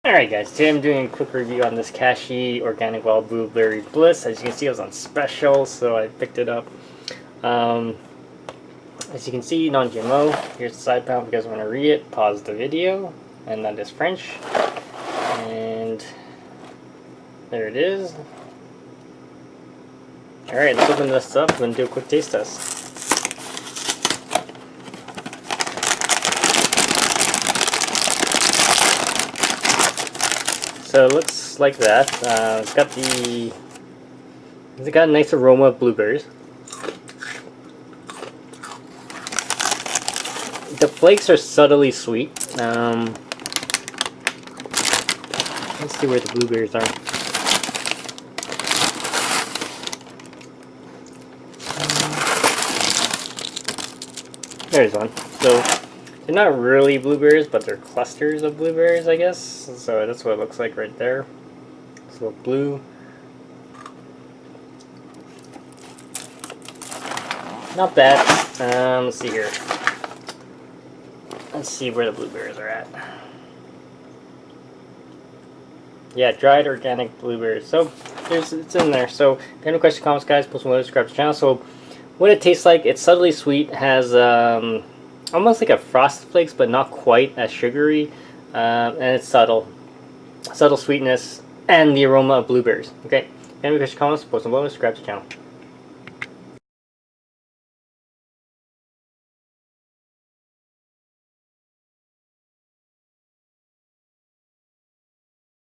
Alright guys, today I'm doing a quick review on this Kashi Organic Wild Blueberry Bliss. As you can see, it was on special, so I picked it up. As you can see, non-GMO. Here's the side panel if you guys want to read it. Pause the video, and that is French. And there it is. Alright, let's open this up and do a quick taste test. So it looks like that. It's got a nice aroma of blueberries. The flakes are subtly sweet. Let's see where the blueberries are. There's one. So they're not really blueberries, but they're clusters of blueberries, I guess. So that's what it looks like right there. It's a little blue. Not bad. Let's see here. Let's see where the blueberries are at. Yeah, dried organic blueberries. So it's in there. So if you have any questions, comments, guys, post them, subscribe to the channel. So what it tastes like, it's subtly sweet. Has almost like a Frosted Flakes, but not quite as sugary, and it's subtle sweetness and the aroma of blueberries. Okay, if you have any questions, comments, post them below, subscribe to the channel.